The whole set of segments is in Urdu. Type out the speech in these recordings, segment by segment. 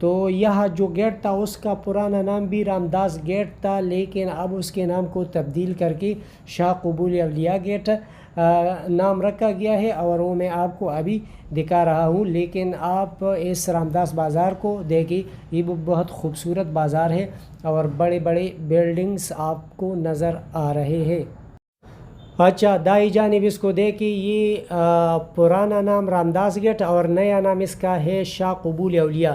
تو یہاں جو گیٹ تھا اس کا پرانا نام بھی رامداس گیٹ تھا، لیکن اب اس کے نام کو تبدیل کر کے شاہ قبول اولیاء گیٹ نام رکھا گیا ہے، اور وہ میں آپ کو ابھی دکھا رہا ہوں۔ لیکن آپ اس رامداس بازار کو دیکھیں، یہ بہت خوبصورت بازار ہے اور بڑے بڑے بلڈنگز آپ کو نظر آ رہے ہیں۔ اچھا، دائیں جانب اس کو دیکھیں، یہ پرانا نام رامداس گیٹ اور نیا نام اس کا ہے شاہ قبول اولیاء۔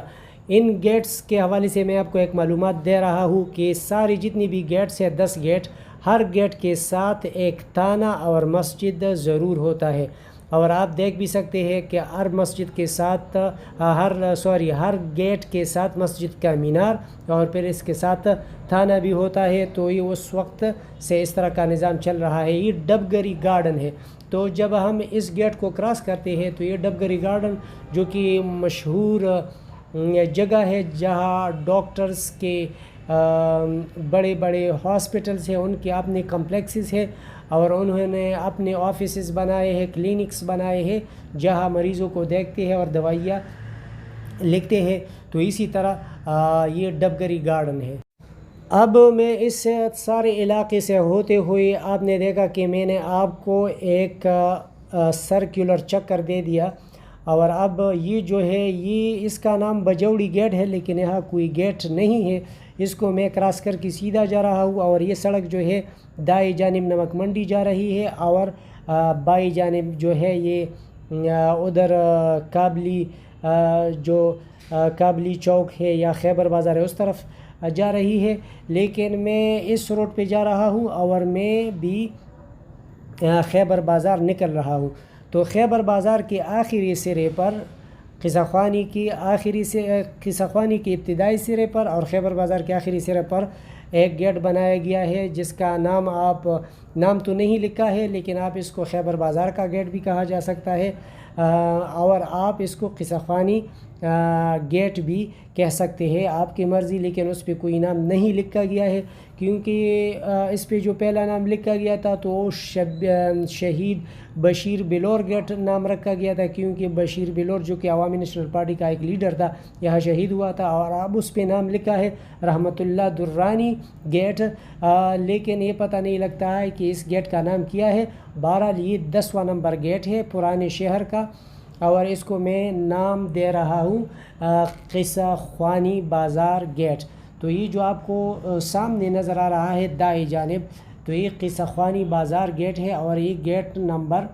ان گیٹس کے حوالے سے میں آپ کو ایک معلومات دے رہا ہوں کہ ساری جتنی بھی گیٹس ہیں 10 گیٹ، ہر گیٹ کے ساتھ ایک تانا اور مسجد ضرور ہوتا ہے، اور آپ دیکھ بھی سکتے ہیں کہ ہر مسجد کے ساتھ ہر گیٹ کے ساتھ مسجد کا مینار اور پھر اس کے ساتھ تھانہ بھی ہوتا ہے۔ تو یہ اس وقت سے اس طرح کا نظام چل رہا ہے۔ یہ ڈبگری گارڈن ہے، تو جب ہم اس گیٹ کو کراس کرتے ہیں تو یہ ڈبگری گارڈن جو کہ مشہور جگہ ہے جہاں ڈاکٹرز کے بڑے بڑے ہاسپٹلس ہیں، ان کے اپنے کمپلیکسز ہیں، اور انہوں نے اپنے آفیسز بنائے ہیں، کلینکس بنائے ہیں جہاں مریضوں کو دیکھتے ہیں اور دوائیاں لکھتے ہیں۔ تو اسی طرح یہ ڈبگری گارڈن ہے۔ اب میں اس سارے علاقے سے ہوتے ہوئے آپ نے دیکھا کہ میں نے آپ کو ایک سرکولر چکر دے دیا، اور اب یہ جو ہے یہ اس کا نام بجوڑی گیٹ ہے، لیکن یہاں کوئی گیٹ نہیں ہے۔ اس کو میں کراس کر کے سیدھا جا رہا ہوں، اور یہ سڑک جو ہے دائیں جانب نمک منڈی جا رہی ہے، اور بائیں جانب جو ہے یہ ادھر کابلی چوک ہے یا خیبر بازار ہے اس طرف جا رہی ہے۔ لیکن میں اس روڈ پہ جا رہا ہوں اور میں بھی خیبر بازار نکل رہا ہوں۔ تو خیبر بازار کے آخری سرے پر قصہ خوانی کی ابتدائی سرے پر اور خیبر بازار کے آخری سرے پر ایک گیٹ بنایا گیا ہے جس کا نام تو نہیں لکھا ہے، لیکن آپ اس کو خیبر بازار کا گیٹ بھی کہا جا سکتا ہے، اور آپ اس کو قصہ خوانی گیٹ بھی کہہ سکتے ہیں، آپ کی مرضی۔ لیکن اس پہ کوئی نام نہیں لکھا گیا ہے، کیونکہ اس پہ جو پہلا نام لکھا گیا تھا تو شہید بشیر بلور گیٹ نام رکھا گیا تھا، کیونکہ بشیر بلور جو کہ عوامی نیشنل پارٹی کا ایک لیڈر تھا یہاں شہید ہوا تھا، اور اب اس پہ نام لکھا ہے رحمت اللہ درانی گیٹ، لیکن یہ پتہ نہیں لگتا ہے کہ اس گیٹ کا نام کیا ہے۔ بہرحال یہ 10واں نمبر گیٹ ہے پرانے شہر کا، اور اس کو میں نام دے رہا ہوں قصہ خوانی بازار گیٹ۔ تو یہ جو آپ کو سامنے نظر آ رہا ہے دائیں جانب، تو یہ قصہ خوانی بازار گیٹ ہے، اور یہ گیٹ نمبر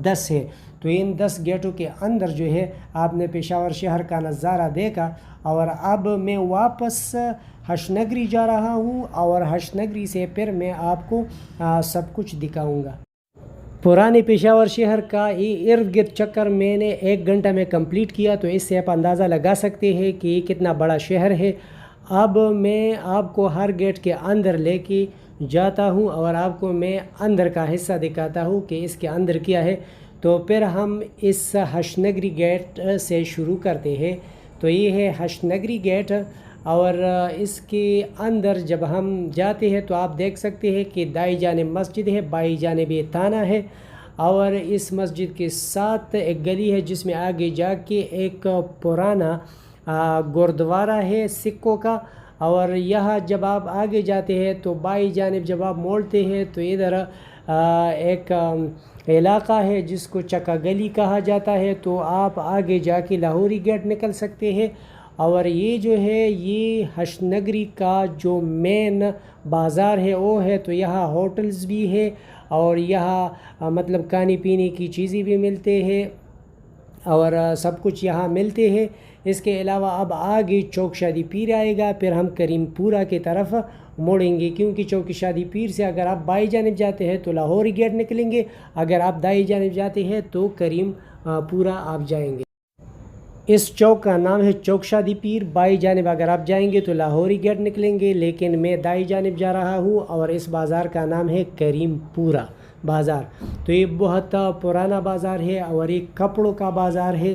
10 ہے۔ تو ان 10 گیٹوں کے اندر جو ہے آپ نے پشاور شہر کا نظارہ دیکھا، اور اب میں واپس ہش نگری جا رہا ہوں، اور ہش نگری سے پھر میں آپ کو سب کچھ دکھاؤں گا۔ پرانے پشاور شہر کا یہ ارد گرد چکر میں نے 1 گھنٹہ میں کمپلیٹ کیا، تو اس سے آپ اندازہ لگا سکتے ہیں کہ یہ کتنا بڑا شہر ہے۔ اب میں آپ کو ہر گیٹ کے اندر لے کے جاتا ہوں، اور آپ کو میں اندر کا حصہ دکھاتا ہوں کہ اس کے اندر کیا ہے۔ تو پھر ہم اس ہش نگری گیٹ سے شروع کرتے ہیں۔ تو یہ ہے ہش نگری گیٹ، اور اس کے اندر جب ہم جاتے ہیں تو آپ دیکھ سکتے ہیں کہ دائیں جانب مسجد ہے، بائیں جانب یہ تھانہ ہے، اور اس مسجد کے ساتھ ایک گلی ہے جس میں آگے جا کے ایک پرانا گردوارہ ہے سکھوں کا، اور یہاں جب آپ آگے جاتے ہیں تو بائیں جانب جب آپ موڑتے ہیں تو ادھر ایک علاقہ ہے جس کو چکا گلی کہا جاتا ہے، تو آپ آگے جا کے لاہوری گیٹ نکل سکتے ہیں۔ اور یہ جو ہے یہ ہش نگری کا جو مین بازار ہے وہ ہے، تو یہاں ہوٹلز بھی ہے، اور یہاں مطلب کھانے پینے کی چیزیں بھی ملتے ہیں، اور سب کچھ یہاں ملتے ہیں۔ اس کے علاوہ اب آگے چوک شادی پیر آئے گا، پھر ہم کریم پورہ کی طرف موڑیں گے، کیونکہ چوک شادی پیر سے اگر آپ بائیں جانب جاتے ہیں تو لاہوری گیٹ نکلیں گے، اگر آپ دائیں جانب جاتے ہیں تو کریم پورہ آپ جائیں گے۔ اس چوک کا نام ہے چوک شادی پیر، بائیں جانب اگر آپ جائیں گے تو لاہوری گیٹ نکلیں گے، لیکن میں دائیں جانب جا رہا ہوں، اور اس بازار کا نام ہے کریم پورہ بازار۔ تو یہ بہت پرانا بازار ہے، اور ایک کپڑوں کا بازار ہے،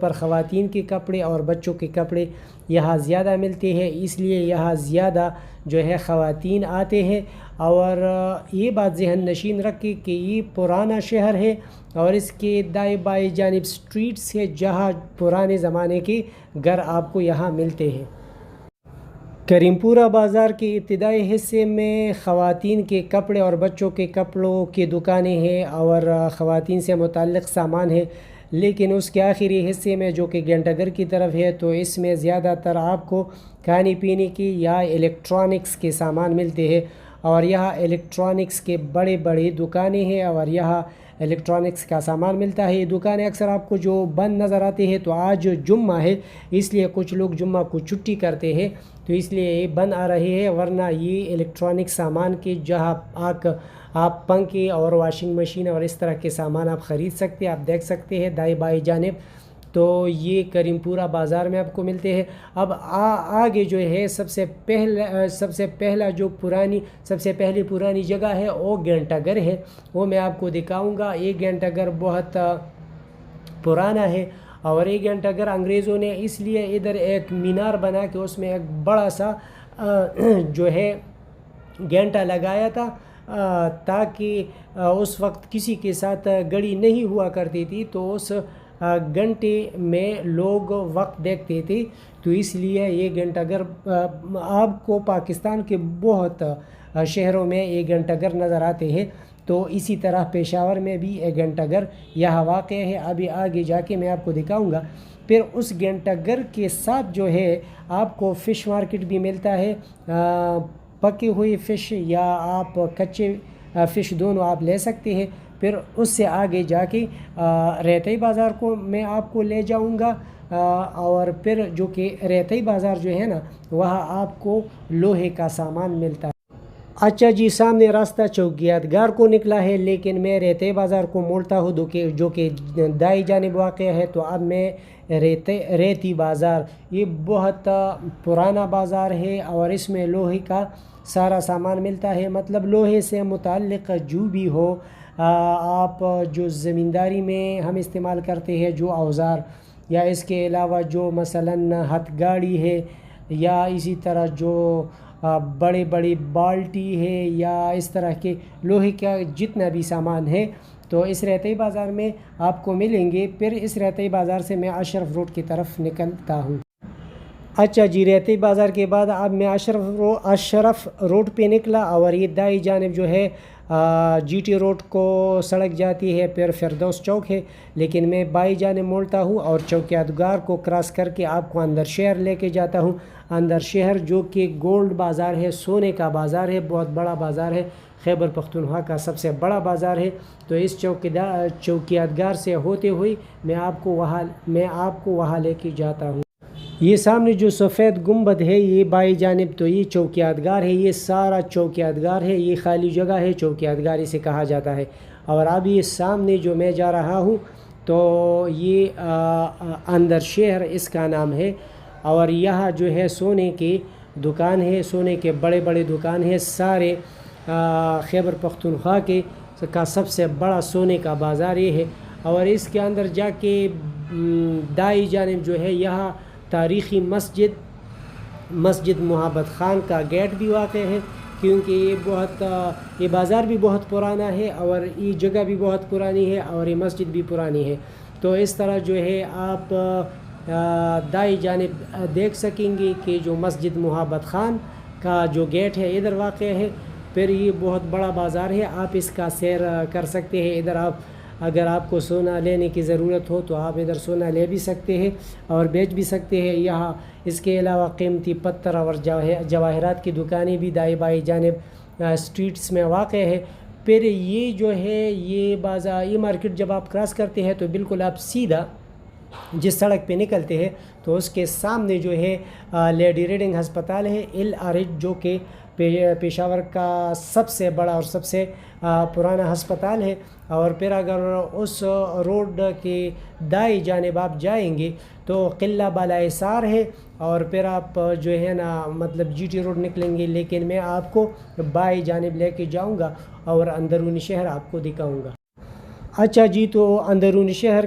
پر خواتین کے کپڑے اور بچوں کے کپڑے یہاں زیادہ ملتے ہیں، اس لیے یہاں زیادہ جو ہے خواتین آتے ہیں۔ اور یہ بات ذہن نشین رکھیں کہ یہ پرانا شہر ہے اور اس کے دائیں بائیں جانب سٹریٹس ہے جہاں پرانے زمانے کے گھر آپ کو یہاں ملتے ہیں۔ کریم پورہ بازار کے ابتدائی حصے میں خواتین کے کپڑے اور بچوں کے کپڑوں کی دکانیں ہیں اور خواتین سے متعلق سامان ہے، لیکن اس کے آخری حصے میں جو کہ گھنٹہ گھر کی طرف ہے تو اس میں زیادہ تر آپ کو کھانے پینے کی یا الیکٹرانکس کے سامان ملتے ہیں، اور یہاں الیکٹرانکس کے بڑے بڑے دکانیں ہیں اور یہاں الیکٹرانکس کا سامان ملتا ہے۔ یہ دکانیں اکثر آپ کو جو بند نظر آتے ہیں، تو آج جمعہ ہے اس لیے کچھ لوگ جمعہ کو چھٹی کرتے ہیں تو اس لیے یہ بند آ رہے ہیں، ورنہ یہ الیکٹرانک سامان کے جہاں آپ پنکھے اور واشنگ مشین اور اس طرح کے سامان آپ خرید سکتے ہیں، آپ دیکھ سکتے ہیں دائیں بائیں جانب، تو یہ کریم پورہ بازار میں آپ کو ملتے ہیں۔ اب آگے جو ہے سب سے پہلی پرانی جگہ ہے وہ گھنٹہ گھر ہے، وہ میں آپ کو دکھاؤں گا۔ یہ گھنٹہ گھر بہت پرانا ہے اور یہ گھنٹہ گھر انگریزوں نے اس لیے ادھر ایک مینار بنا کہ اس میں ایک بڑا سا جو ہے گھنٹہ لگایا تھا، تاکہ اس وقت کسی کے ساتھ گھڑی نہیں ہوا کرتی تھی تو اس گھنٹے میں لوگ وقت دیکھتے تھے، تو اس لیے یہ گھنٹہ گھر آپ کو پاکستان کے بہت شہروں میں یہ گھنٹہ گھر نظر آتے ہیں، تو اسی طرح پشاور میں بھی ایک گھنٹہ گھر یہاں واقع ہے۔ ابھی آگے جا کے میں آپ کو دکھاؤں گا۔ پھر اس گھنٹہ گھر کے ساتھ جو ہے آپ کو فش مارکیٹ بھی ملتا ہے، پکی ہوئی فش یا آپ کچے فش دونوں آپ لے سکتے ہیں۔ پھر اس سے آگے جا کے ریتئی بازار کو میں آپ کو لے جاؤں گا، اور پھر جو کہ ریتئی بازار جو ہے نا وہاں آپ کو لوہے کا سامان ملتا ہے۔ اچھا جی، سامنے راستہ چوکیات گار کو نکلا ہے، لیکن میں ریتئی بازار کو موڑتا ہوں جو کہ دائیں جانب واقع ہے، تو اب میں ریتی بازار، یہ بہت پرانا بازار ہے اور اس میں لوہے کا سارا سامان ملتا ہے، مطلب لوہے سے متعلق جو بھی ہو، آپ جو زمینداری میں ہم استعمال کرتے ہیں جو اوزار، یا اس کے علاوہ جو مثلاً ہتھ گاڑی ہے، یا اسی طرح جو بڑے بڑی بالٹی ہے، یا اس طرح کے لوہے کا جتنا بھی سامان ہے تو اس ریتئی بازار میں آپ کو ملیں گے۔ پھر اس ریتئی بازار سے میں اشرف روڈ کی طرف نکلتا ہوں۔ اچھا جی، ریتئی بازار کے بعد اب میں اشرف روڈ پہ نکلا، اور یہ دائیں جانب جو ہے جی ٹی روڈ کو سڑک جاتی ہے، پھر فردوس چوک ہے، لیکن میں بائیں جانب موڑتا ہوں اور چوکیات گار کو کراس کر کے آپ کو اندر شہر لے کے جاتا ہوں۔ اندر شہر جو کہ گولڈ بازار ہے، سونے کا بازار ہے، بہت بڑا بازار ہے، خیبر پختونخوا کا سب سے بڑا بازار ہے، تو اس چوکیات گار سے ہوتے ہوئے میں آپ کو وہاں لے کے جاتا ہوں۔ یہ سامنے جو سفید گنبد ہے یہ بائیں جانب، تو یہ چوکیات گار ہے، یہ سارا چوکیات گار ہے، یہ خالی جگہ ہے، چوکیات گار اسے کہا جاتا ہے۔ اور اب یہ سامنے جو میں جا رہا ہوں تو یہ اندر شہر اس کا نام ہے، اور یہاں جو ہے سونے کی دکان ہے، سونے کے بڑے بڑے دکان ہے، سارے خیبر پختونخوا کا سب سے بڑا سونے کا بازار یہ ہے۔ اور اس کے اندر جا کے دائیں جانب جو ہے یہاں تاریخی مسجد محبت خان کا گیٹ بھی واقع ہے، کیونکہ یہ بازار بھی بہت پرانا ہے اور یہ جگہ بھی بہت پرانی ہے اور یہ مسجد بھی پرانی ہے، تو اس طرح جو ہے آپ دائیں جانب دیکھ سکیں گے کہ جو مسجد محبت خان کا جو گیٹ ہے ادھر واقع ہے۔ پھر یہ بہت بڑا بازار ہے، آپ اس کا سیر کر سکتے ہیں۔ ادھر اگر آپ کو سونا لینے کی ضرورت ہو تو آپ ادھر سونا لے بھی سکتے ہیں اور بیچ بھی سکتے ہیں۔ یہاں اس کے علاوہ قیمتی پتھر اور جواہرات کی دکانیں بھی دائیں بائیں جانب سٹریٹس میں واقع ہے۔ پھر یہ جو ہے یہ مارکیٹ جب آپ کراس کرتے ہیں تو بالکل آپ سیدھا جس سڑک پہ نکلتے ہیں تو اس کے سامنے جو ہے لیڈی ریڈنگ ہسپتال ہے، LRH، جو کہ پشاور کا سب سے بڑا اور سب سے پرانا ہسپتال ہے۔ اور پھر اگر اس روڈ کے دائیں جانب آپ جائیں گے تو قلعہ بالائے سار ہے، اور پھر آپ جو ہے نا مطلب جی ٹی روڈ نکلیں گے، لیکن میں آپ کو بائیں جانب لے کے جاؤں گا اور اندرونی شہر آپ کو دکھاؤں گا۔ اچھا جی، تو اندرون شہر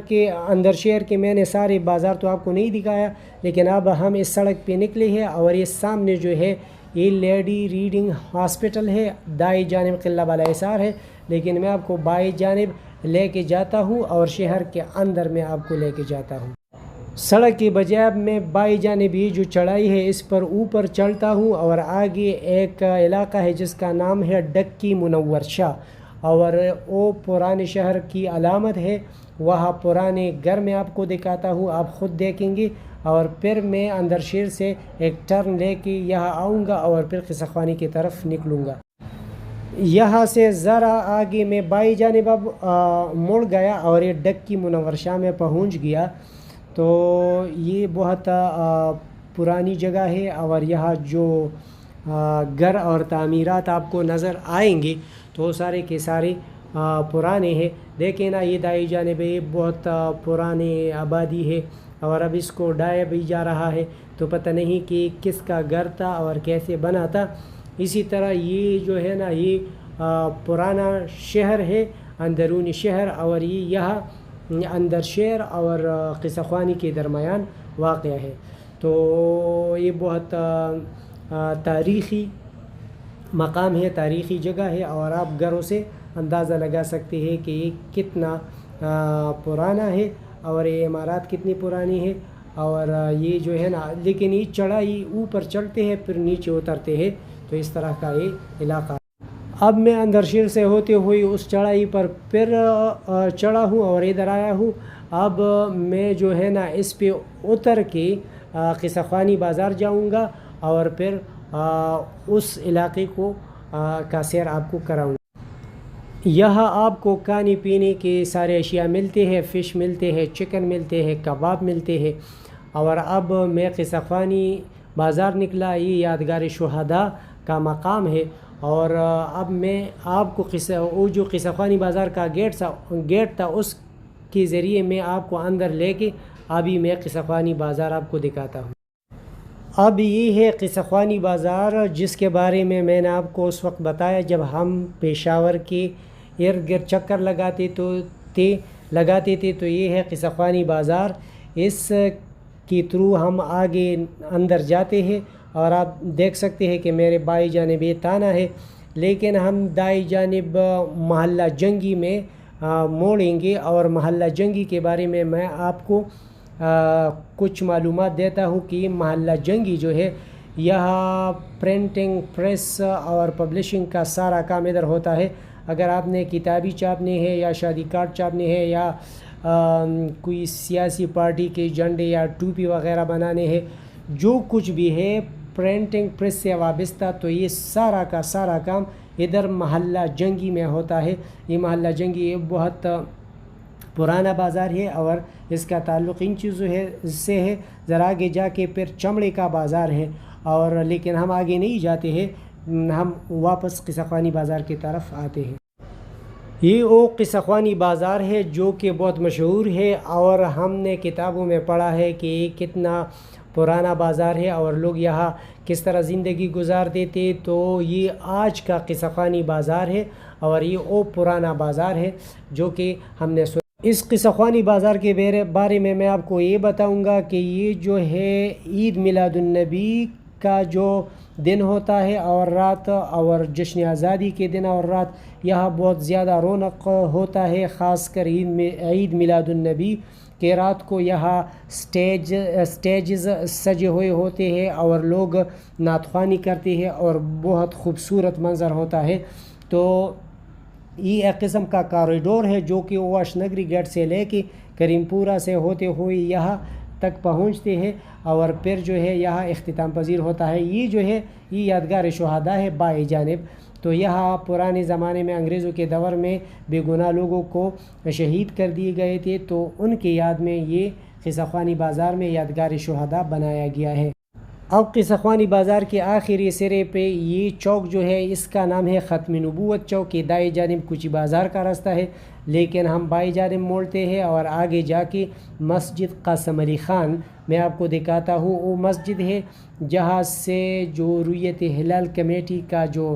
کے میں نے سارے بازار تو آپ کو نہیں دکھایا، لیکن اب ہم اس سڑک پہ نکلے ہیں اور یہ سامنے جو ہے یہ لیڈی ریڈنگ ہاسپٹل ہے، دائیں جانب قلعہ بالا حصار ہے، لیکن میں آپ کو بائیں جانب لے کے جاتا ہوں اور شہر کے اندر میں آپ کو لے کے جاتا ہوں۔ سڑک کے بجائے میں بائیں جانب یہ جو چڑھائی ہے اس پر اوپر چڑھتا ہوں اور آگے ایک علاقہ ہے جس کا نام ہے ڈکی منور شاہ، اور وہ پرانے شہر کی علامت ہے۔ وہاں پرانے گھر میں آپ کو دکھاتا ہوں، آپ خود دیکھیں گے، اور پھر میں اندر شہر سے ایک ٹرن لے کے یہاں آؤں گا اور پھر قصہ خوانی کی طرف نکلوں گا۔ یہاں سے ذرا آگے میں بائیں جانب اب مڑ گیا اور یہ ڈکی منور شاہ میں پہنچ گیا۔ تو یہ بہت پرانی جگہ ہے، اور یہاں جو گھر اور تعمیرات آپ کو نظر آئیں گے تو سارے کے سارے پرانے ہیں۔ دیکھیں نا، یہ دائیں جانب یہ بہت پرانے آبادی ہے، اور اب اس کو ڈھایا بھی جا رہا ہے، تو پتہ نہیں کہ کس کا گھر تھا اور کیسے بنا تھا۔ اسی طرح یہ جو ہے نا، یہ پرانا شہر ہے، اندرونی شہر، اور یہ یہاں اندر شہر اور قصہ خوانی کے درمیان واقع ہے۔ تو یہ بہت تاریخی مقام ہے، تاریخی جگہ ہے، اور آپ گھروں سے اندازہ لگا سکتے ہیں کہ یہ کتنا پرانا ہے اور یہ عمارات کتنی پرانی ہے۔ اور یہ جو ہے نا، لیکن یہ چڑھائی اوپر چڑھتے ہیں پھر نیچے اترتے ہیں، تو اس طرح کا یہ علاقہ۔ اب میں اندر شہر سے ہوتے ہوئے اس چڑھائی پر پھر چڑھا ہوں اور ادھر آیا ہوں۔ اب میں جو ہے نا اس پہ اتر کے قصہ خوانی بازار جاؤں گا، اور پھر اس علاقے کو کا سیر آپ کو کراؤں گا۔ یہاں آپ کو کھانے پینے کے سارے اشیاء ملتے ہیں، فش ملتے ہیں، چکن ملتے ہیں، کباب ملتے ہیں۔ اور اب میں قصہ خوانی بازار نکلا، یہ یادگار شہداء کا مقام ہے، اور اب میں آپ کو وہ جو قصہ خوانی بازار کا گیٹ تھا اس کے ذریعے میں آپ کو اندر لے کے ابھی میں قصہ خوانی بازار آپ کو دکھاتا ہوں۔ اب یہ ہے قصہ خوانی بازار، جس کے بارے میں نے آپ کو اس وقت بتایا جب ہم پشاور کے ارد گرد چکر لگاتے تھے، تو یہ ہے قصہ خوانی بازار۔ اس کے تھرو ہم آگے اندر جاتے ہیں، اور آپ دیکھ سکتے ہیں کہ میرے بائیں جانب یہ تانا ہے، لیکن ہم دائیں جانب محلہ جنگی میں موڑیں گے، اور محلہ جنگی کے بارے میں آپ کو کچھ معلومات دیتا ہوں کہ محلہ جنگی جو ہے، یہاں پرنٹنگ پریس اور پبلشنگ کا سارا کام ادھر ہوتا ہے۔ اگر آپ نے کتابی چھاپنے ہے یا شادی کارڈ چھاپنے ہے یا کوئی سیاسی پارٹی کے جھنڈے یا ٹوپی وغیرہ بنانے ہیں، جو کچھ بھی ہے پرنٹنگ پریس سے وابستہ، تو یہ سارا کا سارا کام ادھر محلہ جنگی میں ہوتا ہے۔ یہ محلہ جنگی یہ بہت پرانا بازار ہے، اور اس کا تعلق ان چیزوں سے ہے۔ ذرا آگے جا کے پھر چمڑے کا بازار ہے، اور لیکن ہم آگے نہیں جاتے ہیں، ہم واپس قصہ خوانی بازار کی طرف آتے ہیں۔ یہ وہ قصہ خوانی بازار ہے جو کہ بہت مشہور ہے، اور ہم نے کتابوں میں پڑھا ہے کہ یہ کتنا پرانا بازار ہے اور لوگ یہاں کس طرح زندگی گزارتے تھے۔ تو یہ آج کا قصہ خوانی بازار ہے، اور یہ وہ پرانا بازار ہے جو کہ ہم نے اس قصہ خوانی بازار کے بارے میں آپ کو یہ بتاؤں گا کہ یہ جو ہے عید میلاد النبی کا جو دن ہوتا ہے اور رات، اور جشن آزادی کے دن اور رات یہاں بہت زیادہ رونق ہوتا ہے، خاص کر عید میلاد النبی کے رات کو یہاں سٹیجز سجے ہوئے ہوتے ہیں اور لوگ نعت خوانی کرتے ہیں، اور بہت خوبصورت منظر ہوتا ہے۔ تو یہ ایک قسم کا کاریڈور ہے جو کہ اوش نگری گیٹ سے لے کے کریم پورہ سے ہوتے ہوئے یہاں تک پہنچتے ہیں، اور پھر جو ہے یہاں اختتام پذیر ہوتا ہے۔ یہ جو ہے یہ یادگار شہداء ہے بائیں جانب۔ تو یہاں پرانے زمانے میں انگریزوں کے دور میں بے گناہ لوگوں کو شہید کر دیے گئے تھے، تو ان کی یاد میں یہ قصہ خوانی بازار میں یادگار شہداء بنایا گیا ہے۔ اب قصہ خوانی بازار کے آخری سرے پہ یہ چوک جو ہے اس کا نام ہے ختم نبوت چوک۔ یہ دائیں جانب کوچی بازار کا راستہ ہے، لیکن ہم بائیں جانب موڑتے ہیں اور آگے جا کے مسجد قاسم علی خان میں آپ کو دکھاتا ہوں۔ وہ مسجد ہے جہاں سے جو رؤیت ہلال کمیٹی کا جو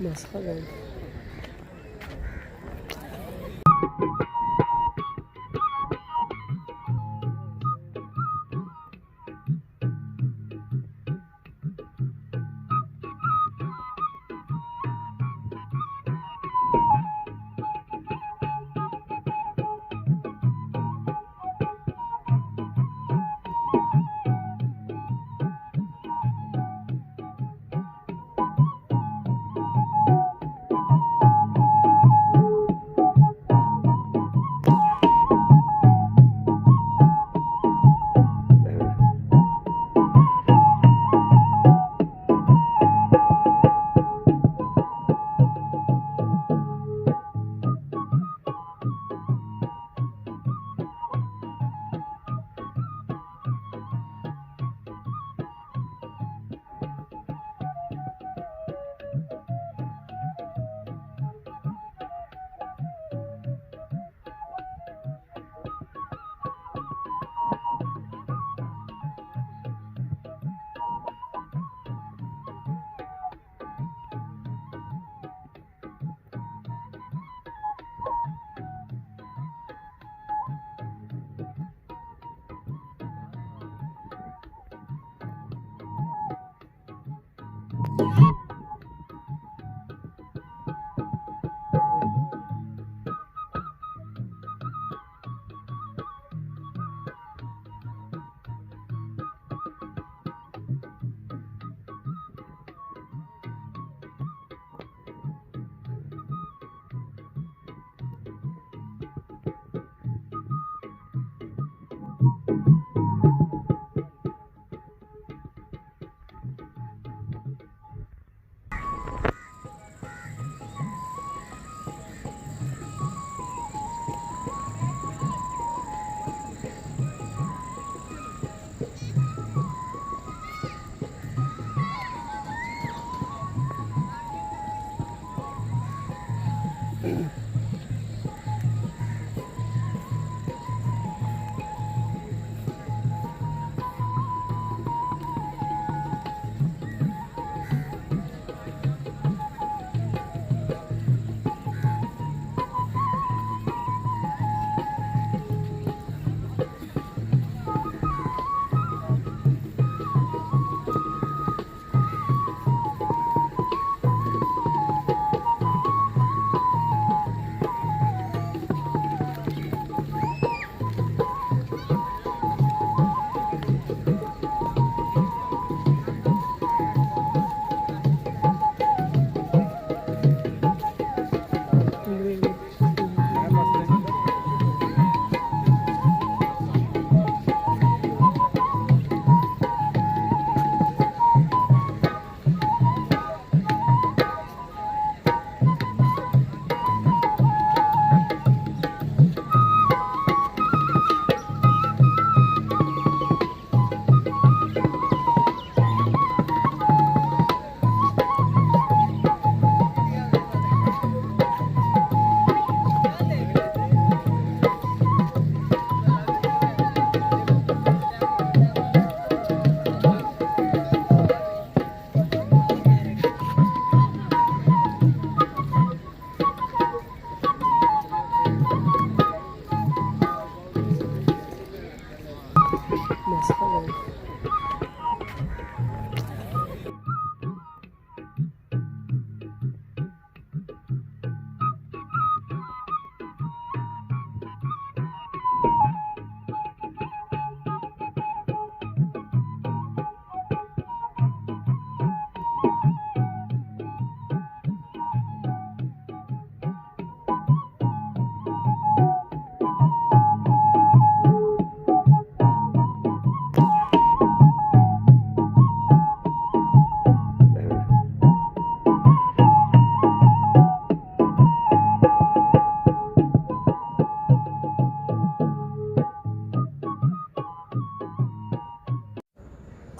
بس خلاص.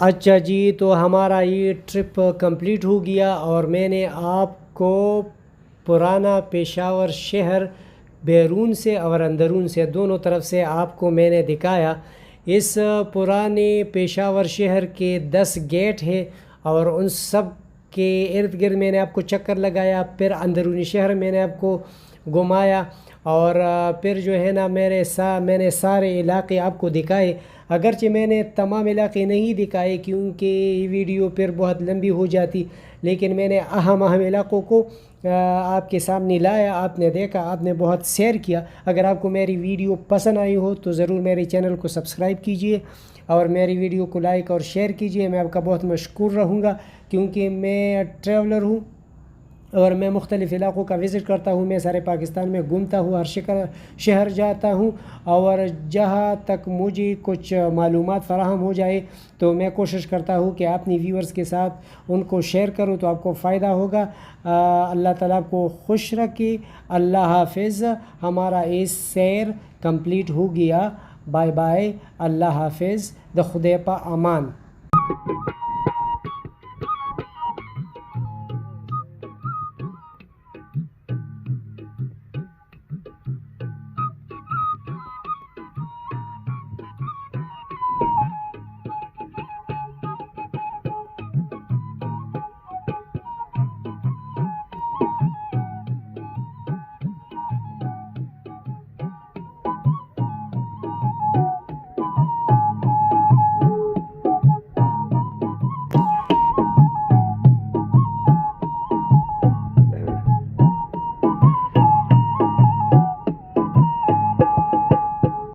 اچھا جی، تو ہمارا یہ ٹرپ کمپلیٹ ہو گیا اور میں نے آپ کو پرانا پشاور شہر بیرون سے اور اندرون سے دونوں طرف سے آپ کو میں نے دکھایا. اس پرانے پشاور شہر کے 10 گیٹ ہیں اور ان سب کے ارد گرد میں نے آپ کو چکر لگایا، پھر اندرونی شہر میں نے آپ کو گھمایا، اور پھر جو ہے نا میں نے سارے علاقے آپ کو دکھائے۔ اگرچہ میں نے تمام علاقے نہیں دکھائے کیونکہ یہ ویڈیو پھر بہت لمبی ہو جاتی، لیکن میں نے اہم علاقوں کو آپ کے سامنے لایا، آپ نے دیکھا، آپ نے بہت سیر کیا۔ اگر آپ کو میری ویڈیو پسند آئی ہو تو ضرور میرے چینل کو سبسکرائب کیجئے اور میری ویڈیو کو لائک اور شیئر کیجئے۔ میں آپ کا بہت مشکور رہوں گا کیونکہ میں ٹریولر ہوں اور میں مختلف علاقوں کا وزٹ کرتا ہوں، میں سارے پاکستان میں گھومتا ہوں، ہر شہر جاتا ہوں، اور جہاں تک مجھے کچھ معلومات فراہم ہو جائے تو میں کوشش کرتا ہوں کہ اپنی ویورز کے ساتھ ان کو شیئر کروں تو آپ کو فائدہ ہوگا۔ اللہ تعالیٰ کو خوش رکھے۔ اللہ حافظ۔ ہمارا اس سیر کمپلیٹ ہو گیا۔ بائے بائے، اللہ حافظ، خدا پا امان۔